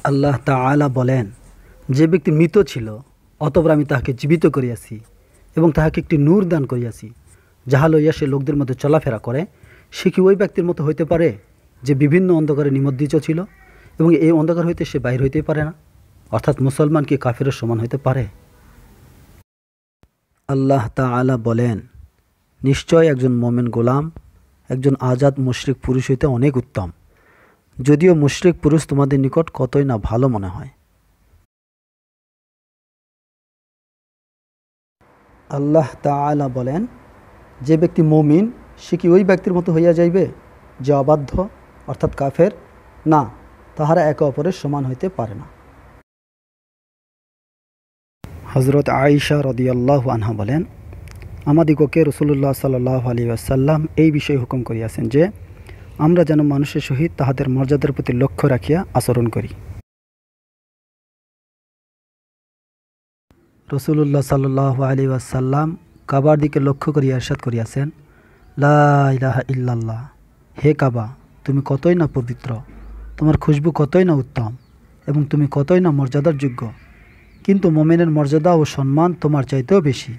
আল্লাহ তাআলা বলেন, যে ব্যক্তি মৃত ছিল অতঃপর আমি তাহাকে জীবিত করিয়াছি এবং তাহাকে একটি নূর দান করিয়াছি, যাহা লইয়া সে লোকদের মধ্যে চলাফেরা করে। সে কি ওই ব্যক্তির মতো হইতে পারে যে বিভিন্ন অন্ধকারে নিমজ্জিত ছিল এবং এই অন্ধকার হইতে সে বাহির হইতেই পারে না? অর্থাৎ মুসলমান কি কাফিরের সমান হইতে পারে? আল্লাহ তাআলা বলেন, নিশ্চয় একজন মোমেন গোলাম একজন আজাদ মুশরিক পুরুষ হইতে অনেক উত্তম, যদিও মুশরিক পুরুষ তোমাদের নিকট কতই না ভালো মনে হয়। আল্লাহ তাআলা বলেন, যে ব্যক্তি মুমিন সে কি ওই ব্যক্তির মতো হইয়া যাইবে যে অবাধ্য অর্থাৎ কাফের? না, তাহারা একে অপরের সমান হইতে পারে না। হযরত আয়েশা রাদিয়াল্লাহু আনহা বলেন, আমাদিগকে রাসূলুল্লাহ সাল্লাল্লাহু আলাইহি ওয়াসাল্লাম এই বিষয়ে হুকুম করিয়াছেন যে আমরা যেন মানুষের সহিত তাহাদের মর্যাদার প্রতি লক্ষ্য রাখিয়া আচরণ করি। রাসূলুল্লাহ সাল্লাল্লাহু আলাইহি ওয়াসাল্লাম কাবার দিকে লক্ষ্য করিয়া ইরশাদ করিয়াছেন, লা ইলাহা ইল্লাল্লাহ, হে কাবা, তুমি কতই না পবিত্র, তোমার খুশবু কতই না উত্তম এবং তুমি কতই না মর্যাদার যোগ্য, কিন্তু মুমিনের মর্যাদা ও সম্মান তোমার চাইতেও বেশি।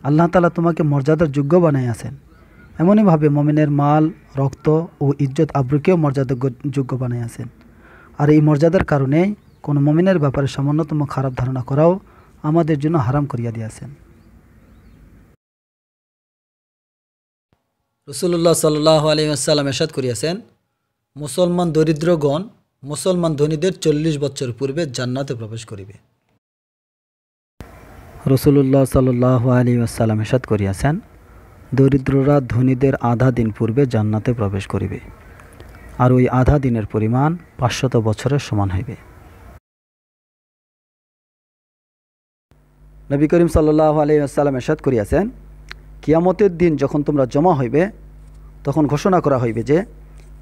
আল্লাহ তাআলা তোমাকে মর্যাদার যোগ্য বানাইয়াছেন। এমনইভাবে মুমিনের মাল, রক্ত ও ইজ্জত আবরুকেও মর্যাদার যোগ্য বানাইয়াছেন। আর এই মর্যাদার কারণেই কোনো মুমিনের ব্যাপারে সামান্যতম খারাপ ধারণা করাও আমাদের জন্য হারাম করিয়া দিয়েছেন। রাসূলুল্লাহ সাল্লাল্লাহু আলাইহি ওয়াসাল্লাম ইরশাদ করিয়াছেন, মুসলমান দরিদ্রগণ মুসলমান ধনীদের 40 বছর পূর্বে জান্নাতে প্রবেশ করিবে। রাসূলুল্লাহ সাল্লাল্লাহু আলাইহি ওয়াসাল্লাম ইরশাদ করিয়াছেন, দরিদ্ররা ধনীদের আধা দিন পূর্বে জান্নাতে প্রবেশ করিবে, আর ওই আধা দিনের পরিমাণ 500 বছরের সমান হইবে। নবী করিম সাল্লাল্লাহু আলাইহি ওয়াসাল্লাম ইরশাদ করিয়াছেন, কিয়ামতের দিন যখন তোমরা জমা হইবে তখন ঘোষণা করা হইবে যে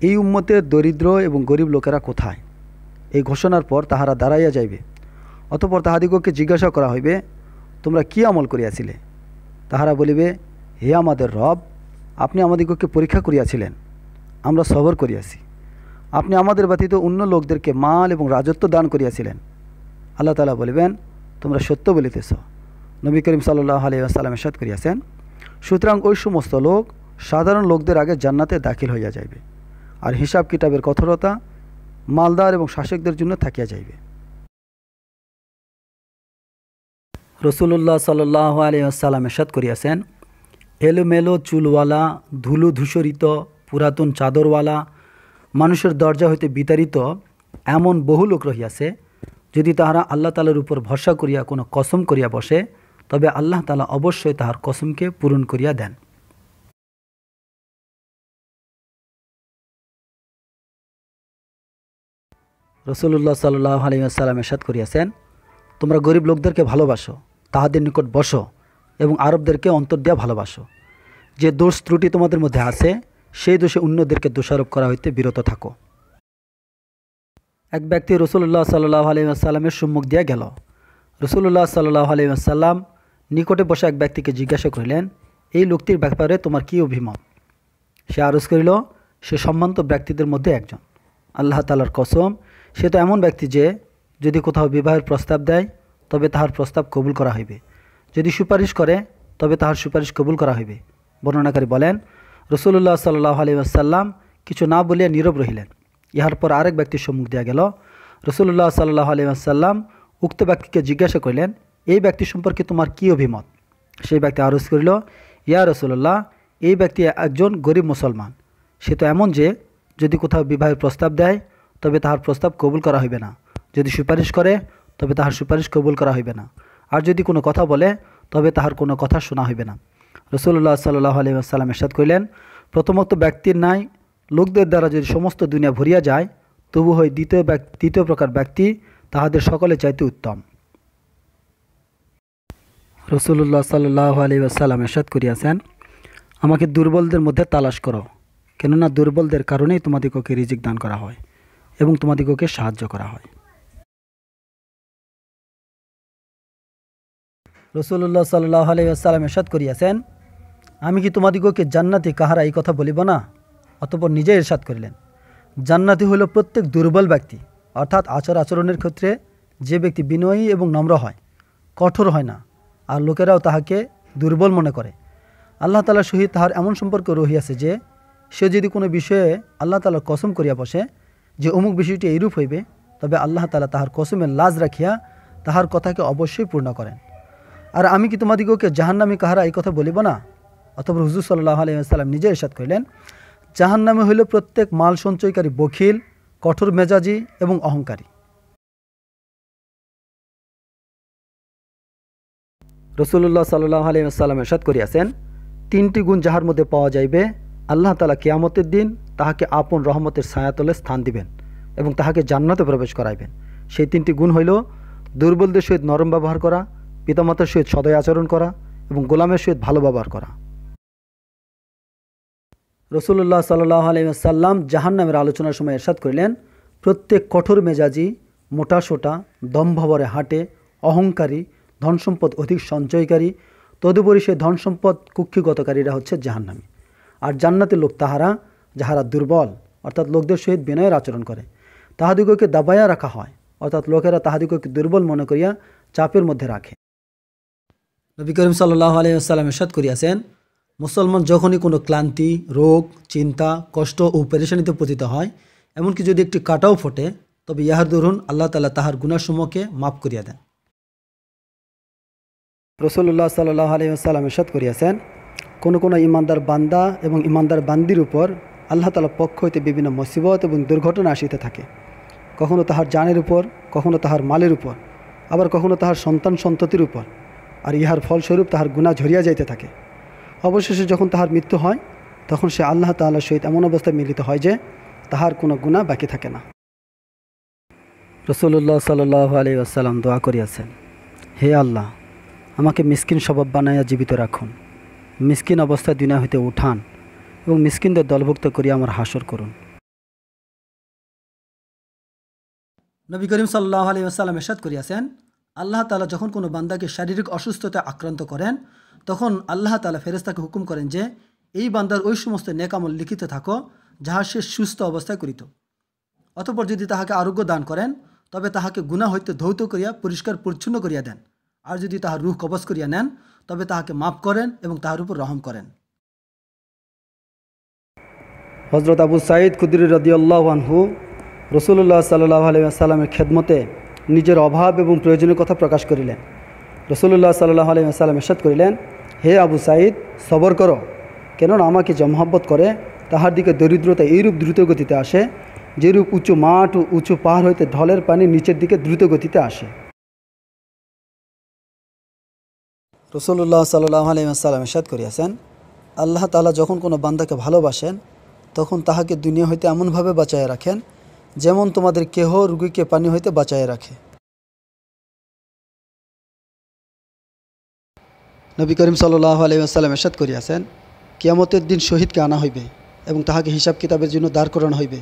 এই উম্মতের দরিদ্র এবং গরিব লোকেরা কোথায়? এই ঘোষণার পর তাহারা দাঁড়াইয়া যাইবে। অতঃপর তাহাদিগকে জিজ্ঞাসা করা হইবে, তোমরা কি আমল করিয়াছিলে? তাহারা বলিবে, হে আমাদের রব, আপনি আমাদিগকে পরীক্ষা করিয়াছিলেন, আমরা সবর করিয়াছি। আপনি আমাদের ব্যতীত অন্য লোকদেরকে মাল এবং রাজত্ব দান করিয়াছিলেন। আল্লাহ তাআলা বলিবেন, তোমরা সত্য বলিতেছ। নবী করিম সাল্লাল্লাহু আলাইহি ওয়াসাল্লাম ইরশাদ করিয়াছেন, সুতরাং ওই সমস্ত লোক সাধারণ লোকদের আগে জান্নাতে দাখিল হইয়া যাইবে, আর হিসাব কিতাবের কঠোরতা মালদার এবং শাসকদের জন্য থাকিয়া যাইবে। রাসূলুল্লাহ সাল্লাল্লাহু আলাইহি ওয়াসাল্লাম ইরশাদ করিয়াছেন, এলোমেলো চুলওয়ালা, ধুলো ধূসরিত, পুরাতন চাদরওয়ালা, মানুষের দরজা হইতে বিতাড়িত এমন বহু লোক রহিয়াছে, যদি তাহারা আল্লাহ তাআলার উপর ভরসা করিয়া কোনো কসম করিয়া বসে, তবে আল্লাহ তাআলা অবশ্যই তাহার কসমকে পূরণ করিয়া দেন। রাসূলুল্লাহ সাল্লাল্লাহু আলাইহি ওয়াসাল্লাম ইরশাদ করিয়াছেন, তোমরা গরিব লোকদেরকে ভালোবাসো, তাহাদের নিকট বসো এবং আরবদেরকে অন্তর দিয়া ভালোবাসো। যে দোষ ত্রুটি তোমাদের মধ্যে আছে সেই দোষে অন্যদেরকে দোষারোপ করা হইতে বিরত থাকো। এক ব্যক্তি রাসূলুল্লাহ সাল্লাল্লাহু আলাইহি ওয়াসাল্লামের সম্মুখ দিয়া গেল। রাসূলুল্লাহ সাল্লাল্লাহু আলাইহি ওয়াসাল্লাম নিকটে বসা এক ব্যক্তিকে জিজ্ঞাসা করিলেন, এই লোকটির ব্যাপারে তোমার কি অভিমত? সে আরজ করিল, সে সম্মানিত ব্যক্তিদের মধ্যে একজন। আল্লাহ তাআলার কসম, সে তো এমন ব্যক্তি যে যদি কোথাও বিবাহের প্রস্তাব দেয় তবে তাহার প্রস্তাব কবুল করা হইবে, যদি সুপারিশ করে তবে তাহার সুপারিশ কবুল করা হইবে। বর্ণনাকারী বলেন, রাসূলুল্লাহ সাল্লাল্লাহু আলাইহি ওয়াসাল্লাম কিছু না বলিয়া নীরব রহিলেন। ইহার পর আরেক ব্যক্তির সম্মুখ দিয়া গেল। রাসূলুল্লাহ সাল্লাল্লাহু আলাইহি ওয়াসাল্লাম উক্ত ব্যক্তিকে জিজ্ঞাসা করিলেন, এই ব্যক্তি সম্পর্কে তোমার কি অভিমত? সেই ব্যক্তি আরজ করিল, ইয়া রাসূলুল্লাহ, এই ব্যক্তি একজন গরিব মুসলমান। সে তো এমন যে যদি কোথাও বিবাহের প্রস্তাব দেয় তবে তাহার প্রস্তাব কবুল করা হইবে না, যদি সুপারিশ করে তবে তাহার সুপারিশ কবুল করা হইবে না, আর যদি কোনো কথা বলে তবে তাহার কোনো কথা শোনা হইবে না। রাসূলুল্লাহ সাল্লাল্লাহু আলাইহি ওয়াসাল্লাম ইরশাদ করিলেন, প্রথমত ব্যক্তির ন্যায় লোকদের দ্বারা যদি সমস্ত দুনিয়া ভরিয়া যায়, তবু হয় দ্বিতীয় প্রকার ব্যক্তি তাহাদের সকলে চাইতে উত্তম। রাসূলুল্লাহ সাল্লাল্লাহু আলাইহি ওয়াসাল্লাম ইরশাদ করিয়াছেন, আমাকে দুর্বলদের মধ্যে তালাশ করো, কেননা দুর্বলদের কারণেই তোমাদিগকে রিজিক দান করা হয় এবং তোমাদিগকে সাহায্য করা হয়। রাসূলুল্লাহ সাল্লাল্লাহু আলাইহি ওয়াসাল্লাম ইরশাদ করিয়াছেন, আমি কি তোমাদিগকে জান্নাতি কাহারা এই কথা বলিব না? অতঃপর নিজে ইরশাদ করিলেন, জান্নাতি হইল প্রত্যেক দুর্বল ব্যক্তি অর্থাৎ আচরণের ক্ষেত্রে যে ব্যক্তি বিনয়ী এবং নম্র হয়, কঠোর হয় না, আর লোকেরাও তাহাকে দুর্বল মনে করে, আল্লাহ তাআলার সহিত তাহার এমন সম্পর্ক রহিয়াছে যে সে যদি কোনো বিষয়ে আল্লাহ তাআলার কসম করিয়া বসে যে অমুক বিষয়টি এইরূপ হইবে, তবে আল্লাহ তাআলা তাহার কসমের লাজ রাখিয়া তাহার কথাকে অবশ্যই পূর্ণ করেন। আর আমি কি তোমাদিগকে জাহান্নামী কাহারা এই কথা বলিব না? অতঃপর হুজুর সাল্লাল্লাহু আলাইহি ওয়াসাল্লাম নিজে ইরশাদ করিলেন, জাহান্নামে হইল প্রত্যেক মাল সঞ্চয়কারী বখিল, কঠোর মেজাজি এবং অহংকারী। রাসূলুল্লাহ সাল্লাল্লাহু আলাইহি ওয়াসাল্লাম ইরশাদ করিয়াছেন, তিনটি গুণ যাহার মধ্যে পাওয়া যাইবে, আল্লাহ তাআলা কিয়ামতের দিন তাহাকে আপন রহমতের ছায়াতলে স্থান দিবেন এবং তাহাকে জান্নাতে প্রবেশ করাইবেন। সেই তিনটি গুণ হইল দুর্বলদের সহিত নরম ব্যবহার করা, পিতামাতার সহিত সদয় আচরণ করা এবং গোলামের সহিত ভালো ব্যবহার করা। রাসূলুল্লাহ সাল্লাল্লাহু আলাইহি ওয়াসাল্লাম জাহান্নামের আলোচনার সময় ইরশাদ করিলেন, প্রত্যেক কঠোর মেজাজি, মোটাসোটা, দম্ভভরে হাঁটে, অহংকারী, ধনসম্পদ অধিক সঞ্চয়কারী, তদুপরি সে ধনসম্পদ কুক্ষিগতকারীরা হচ্ছে জাহান্নামী। আর জান্নাতের লোক তাহারা যাহারা দুর্বল, অর্থাৎ লোকদের সহিত বিনয়ের আচরণ করে, তাহাদিগকে দাবাইয়া রাখা হয়, অর্থাৎ লোকেরা তাহাদিগকে দুর্বল মনে করিয়া চাপের মধ্যে রাখে। নবী করিম সাল্লাল্লাহু আলাইহি ওয়াসাল্লাম ইরশাদ করিয়াছেন, মুসলমান যখনই কোনো ক্লান্তি, রোগ, চিন্তা, কষ্ট ও পেরেশানিতে পতিত হয়, এমনকি যদি একটি কাঁটাও ফোটে, তবে ইহার দরুন আল্লাহ তাআলা তাহার গুনাহসমূহকে মাফ করিয়া দেন। রাসূলুল্লাহ সাল্লাল্লাহু আলাইহি ওয়াসাল্লাম ইরশাদ করিয়াছেন, কোনো ইমানদার বান্দা এবং ইমানদার বান্দির উপর আল্লাহ তাআলার পক্ষ হইতে বিভিন্ন মুসিবত এবং দুর্ঘটনা আসিতে থাকে, কখনো তাহার জানের উপর, কখনো তাহার মালের উপর, আবার কখনো তাহার সন্তান সন্ততির উপর, আর ইহার ফলস্বরূপ তাহার গুনাহ ঝরিয়া যাইতে থাকে। অবশেষে যখন তাহার মৃত্যু হয়, তখন সে আল্লাহ তাআলার সহিত এমন অবস্থায় মিলিত হয় যে তাহার কোনো গুনাহ বাকি থাকে না। রাসূলুল্লাহ সাল্লাল্লাহু আলাইহি ওয়াসাল্লাম দোয়া করিয়াছেন, হে আল্লাহ, আমাকে মিসকিন স্বভাব বানাইয়া জীবিত রাখুন, মিসকিন অবস্থায় দুনিয়া হইতে উঠান এবং মিসকিনদের দলভুক্ত করিয়া আমার হাসর করুন। নবী করিম সাল্লাল্লাহু আলাইহি ওয়াসাল্লাম ইরশাদ করিয়াছেন, আল্লাহ তাআলা যখন কোনো বান্দাকে শারীরিক অসুস্থতায় আক্রান্ত করেন, তখন আল্লাহ তাআলা ফেরেশতাকে হুকুম করেন যে এই বান্দার ওই সমস্ত নেক আমল লিখিতে থাকো যাহা সে সুস্থ অবস্থায় করিত। অতঃপর যদি তাহাকে আরোগ্য দান করেন, তবে তাহাকে গুনাহ হইতে ধৌত করিয়া পরিষ্কার পরিচ্ছন্ন করিয়া দেন, আর যদি তাহার রূহ কবজ করিয়া নেন, তবে তাহাকে মাফ করেন এবং তাহার উপর রহম করেন। হযরত আবু সাঈদ খুদরি রাদিয়াল্লাহু আনহু রাসূলুল্লাহ সাল্লাল্লাহু আলাইহি ওয়াসাল্লামের খেদমতে নিজের অভাব এবং প্রয়োজনের কথা প্রকাশ করিলেন। রাসূলুল্লাহ সাল্লাল্লাহু আলাইহি ওয়াসাল্লাম ইরশাদ করিলেন, হে আবু সাঈদ, সবর করো, কেননা আমাকে যে মহব্বত করে তাহার দিকে দরিদ্রতা এইরূপ দ্রুত গতিতে আসে, যেরূপ উঁচু মাঠ ও উঁচু পাহাড় হইতে ঢলের পানি নিচের দিকে দ্রুত গতিতে আসে। রাসূলুল্লাহ সাল্লাল্লাহু আলাইহি ওয়াসাল্লাম ইরশাদ করিয়াছেন, আল্লাহ তাআলা যখন কোনো বান্দাকে ভালোবাসেন, তখন তাহাকে দুনিয়া হইতে এমনভাবে বাঁচাইয়া রাখেন যেমন তোমাদের কেহ রোগীকে পানি হইতে বাঁচাইয়া রাখে। নবী করিম সাল্লাল্লাহু আলাইহি ওয়াসাল্লাম ইরশাদ করিয়াছেন, কিয়ামতের দিন শহীদকে আনা হইবে এবং তাহাকে হিসাব কিতাবের জন্য দাঁড় করানো হইবে।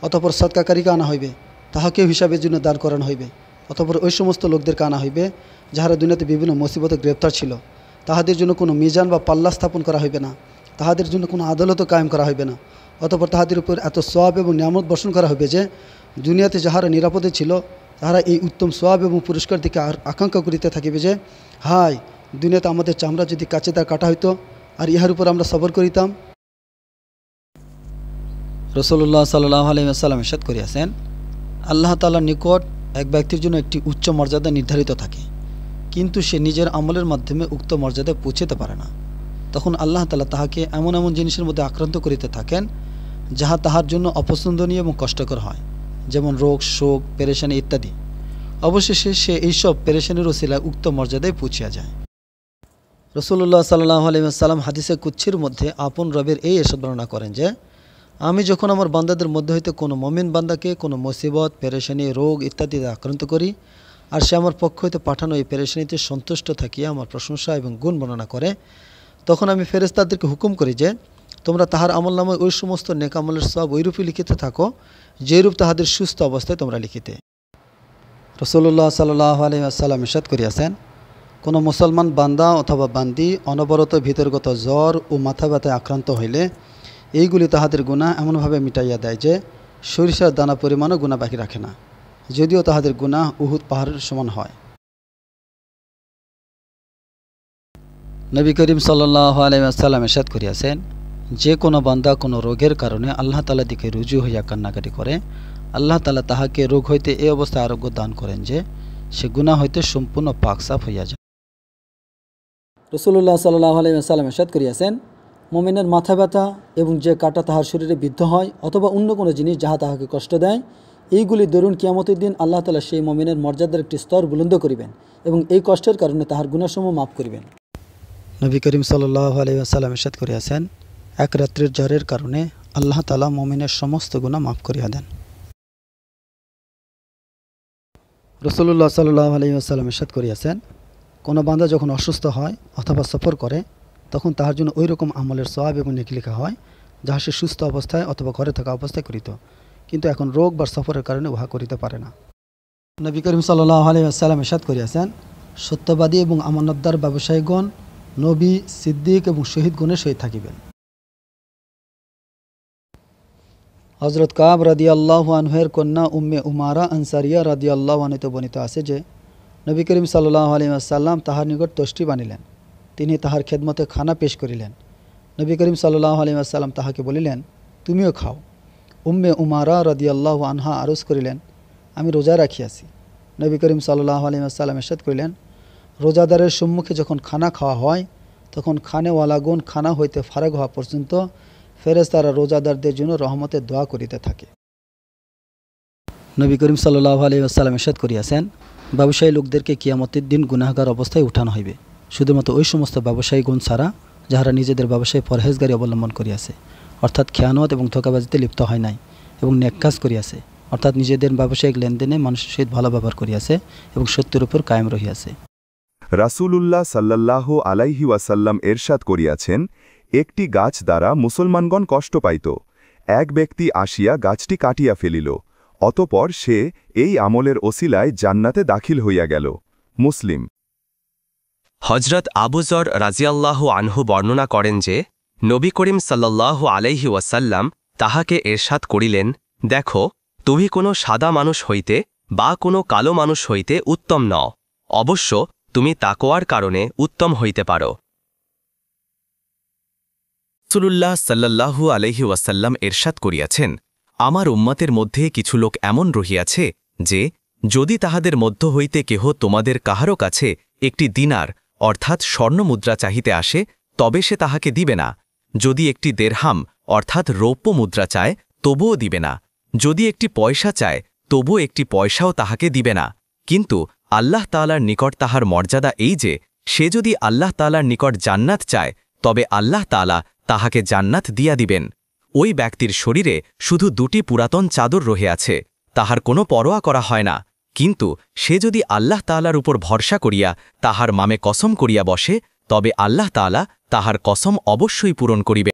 অতঃপর সদকাকারীকে আনা হইবে, তাহাকেও হিসাবের জন্য দাঁড় করানো হইবে। অতঃপর ওই সমস্ত লোকদেরকে আনা হইবে যাহারা দুনিয়াতে বিভিন্ন মুসিবতে গ্রেপ্তার ছিল, তাহাদের জন্য কোনো মিজান বা পাল্লা স্থাপন করা হইবে না, তাহাদের জন্য কোনো আদালতও কায়েম করা হইবে না। অতঃপর তাহাদের উপর এত সওয়াব এবং নিয়ামত বর্ষণ করা হইবে যে দুনিয়াতে যাহারা নিরাপদে ছিল, তাহারা এই উত্তম সওয়াব এবং পুরস্কার দিকে আকাঙ্ক্ষা করিতে থাকিবে যে, হায়, দুনিয়াতে আমাদের চামড়া যদি কাছে দা কাটা হইতো আর ইহার উপর আমরা সবর করিতাম। রাসূলুল্লাহ সাল্লাল্লাহু আলাইহি ওয়াসাল্লাম ইরশাদ করিয়াছেন, আল্লাহ তাআলার নিকট এক ব্যক্তির জন্য একটি উচ্চ মর্যাদা নির্ধারিত থাকে, কিন্তু সে নিজের আমলের মাধ্যমে উক্ত মর্যাদায় পৌঁছতে পারে না। তখন আল্লাহ তাআলা তাহাকে এমন এমন জিনিসের মধ্যে আক্রান্ত করিতে থাকেন যাহা তাহার জন্য অপছন্দনীয় এবং কষ্টকর হয়, যেমন রোগ, শোক, পেরেশানি ইত্যাদি। অবশেষে সে এইসব পেরেশানির ওসিলায় উক্ত মর্যাদায় পৌঁছিয়া যায়। রাসূলুল্লাহ সাল্লাল্লাহু আলাইহি ওয়াসাল্লাম হাদিসে কুদসির মধ্যে আপন রবের এই ইরশাদ বর্ণনা করেন যে, আমি যখন আমার বান্দাদের মধ্যে হইতে কোনো মুমিন বান্দাকে কোনো মুসিবত, পেরেশানি, রোগ ইত্যাদিতে আক্রান্ত করি, আর সে আমার পক্ষ হইতে পাঠানো এই পেরেশানিতে সন্তুষ্ট থাকিয়া আমার প্রশংসা এবং গুণ বর্ণনা করে, তখন আমি ফেরেশতাদেরকে হুকুম করি যে তোমরা তাহার আমলনামায় ওই সমস্ত নেক আমলের সওয়াব ওইরূপই লিখিতে থাকো যেরূপ তাহাদের সুস্থ অবস্থায় তোমরা লিখিতে। রাসূলুল্লাহ সাল্লাল্লাহু আলাইহি ওয়াসাল্লাম ইরশাদ করিয়াছেন, কোনো মুসলমান বান্দা অথবা বান্দি অনবরত ভিতরগত জ্বর ও মাথা ব্যথায় আক্রান্ত হইলে এইগুলি তাহাদের গুনাহ এমনভাবে মিটাইয়া দেয় যে সরিষার দানা পরিমাণও গুনাহ বাকি রাখে না। যদিও তাহাদের গুনাহ উহুদ পাহাড়ের সমান হয়। নবী করিম সাল্লাল্লাহু আলাইহি ওয়াসাল্লাম ইরশাদ করিয়াছেন, যে কোনো বান্দা কোনো রোগের কারণে আল্লাহ তাআলা দিকে রুজু হইয়া কান্নাকাটি করে, আল্লাহ তাআলা তাহাকে রোগ হইতে এই অবস্থায় আরোগ্য দান করেন যে সে গুনাহ হইতে সম্পূর্ণ পাকসাফ হইয়া যায়। রাসূলুল্লাহ সাল্লাল্লাহু আলাইহি ওয়াসাল্লাম ইরশাদ করিয়াছেন, মুমিনের মাথা ব্যথা এবং যে কাঁটা তাহার শরীরে বিদ্ধ হয় অথবা অন্য কোনো জিনিস যাহা তাহাকে কষ্ট দেয়, এইগুলি দরুন কিয়ামতের দিন আল্লাহ তাআলা সেই মুমিনের মর্যাদার একটি স্তর বুলন্দ করিবেন এবং এই কষ্টের কারণে তাহার গুনাহসমূহ মাফ করিবেন। নবী করিম সাল্লাল্লাহু আলাইহি ওয়াসাল্লাম ইরশাদ করিয়াছেন, এক রাত্রির জ্বরের কারণে আল্লাহ তাআলা মুমিনের সমস্ত গুনাহ মাফ করিয়া দেন। রাসূলুল্লাহ সাল্লাল্লাহু আলাইহি ওয়াসাল্লাম ইরশাদ করিয়াছেন, কোনো বান্দা যখন অসুস্থ হয় অথবা সফর করে তখন তাহার জন্য ওই রকম আমলের সওয়াব এবং নেকি লেখা হয় যাহা সে সুস্থ অবস্থায় অথবা ঘরে থাকা অবস্থায় করিত, কিন্তু এখন রোগ বা সফরের কারণে উহা করিতে পারে না। নবী করিম সাল্লাল্লাহু আলাইহি ওয়াসাল্লাম ইরশাদ করিয়াছেন, সত্যবাদী এবং আমানতদার ব্যবসায়ীগণ নবী, সিদ্দিক এবং শহীদ গুণের সহিত থাকিবেন। হযরত কাব রাদিয়াল্লাহু আনহুর কন্যা উম্মে উমারা আনসারিয়া রাদিয়াল্লাহু আনহা বর্ণিত আছে যে নবী করিম সাল্লাল্লাহু আলাইহি ওয়াসাল্লাম তাহার নিকট তষ্টি বানিলেন, তিনি তাহার খেদমতে খানা পেশ করিলেন। নবী করিম সাল্লাল্লাহু আলাইহি ওয়াসাল্লাম তাহাকে বলিলেন, তুমিও খাও। উম্মে উমারা রাদিয়াল্লাহু আনহা আরজ করিলেন, আমি রোজা রাখিয়াছি। নবী করিম সাল্লাল্লাহু আলাইহি ওয়াসাল্লাম ইরশাদ করিলেন, রোজাদারের সম্মুখে যখন খানা খাওয়া হয় তখন খানেওয়ালাগুন খানা হইতে ফারাগ হওয়া পর্যন্ত ফেরেশতারা রোজাদারদের জন্য রহমতের দোয়া করিতে থাকে। নবী করিম সাল্লাল্লাহু আলাইহি ওয়াসাল্লাম ইরশাদ করিয়াছেন, ব্যবসায়ী লোকদেরকে কিয়ামতের দিন গুনাহগার অবস্থায় উঠানো হইবে, শুধুমাত্র ওই সমস্ত ব্যবসায়ীগণ ছাড়া যাহারা নিজেদের ব্যবসায় পরহেজগারি অবলম্বন করিয়াছে, অর্থাৎ খেয়ানত এবং ধোঁকাবাজিতে লিপ্ত হয় নাই এবং নেক কাজ করিয়াছে, অর্থাৎ নিজেদের ব্যবসায়িক লেনদেনে মানুষের সহিত ভালো ব্যবহার করিয়াছে এবং সত্যের উপর কায়েম রহিয়াছে। রাসূলুল্লাহ সাল্লাল্লাহু আলাইহি ওয়াসাল্লাম এরশাদ করিয়াছেন, একটি গাছ দ্বারা মুসলমানগণ কষ্ট পাইত, এক ব্যক্তি আসিয়া গাছটি কাটিয়া ফেলিল, অতঃপর সে এই আমলের ওসিলায় জান্নাতে দাখিল হইয়া গেল। মুসলিম। হজরত আবু যর রাজিয়াল্লাহু আনহু বর্ণনা করেন যে নবী করিম সাল্লাল্লাহু আলাইহি ওয়াসাল্লাম তাহাকে এরশাদ করিলেন, দেখো, তুমি কোনো সাদা মানুষ হইতে বা কোনো কালো মানুষ হইতে উত্তম নও, অবশ্য তুমি তাকওয়ার কারণে উত্তম হইতে পারো। রাসূলুল্লাহ সাল্লাল্লাহু আলাইহি ওয়াসাল্লাম এরশাদ করিয়াছেন, আমার উম্মতের মধ্যে কিছু লোক এমন রহিয়াছে যে যদি তাহাদের মধ্য হইতে কেহ তোমাদের কাহারও কাছে একটি দিনার অর্থাৎ স্বর্ণমুদ্রা চাহিতে আসে, তবে সে তাহাকে দিবে না। যদি একটি দেরহাম অর্থাৎ রৌপ্য মুদ্রা চায়, তবুও দিবে না। যদি একটি পয়সা চায়, তবু একটি পয়সাও তাহাকে দিবে না। কিন্তু আল্লাহ তাআলার নিকট তাহার মর্যাদা এই যে সে যদি আল্লাহ তাআলার নিকট জান্নাত চায়, তবে আল্লাহ তাআলা তাহাকে জান্নাত দিয়া দিবেন। ওই ব্যক্তির শরীরে শুধু 2টি পুরাতন চাদর রহে আছে, তাহার কোনো পরোয়া করা হয় না, কিন্তু সে যদি আল্লাহ তাআলার উপর ভরসা করিয়া তাহার মামে কসম করিয়া বসে, তবে আল্লাহ তাআলা তাহার কসম অবশ্যই পূরণ করিবে।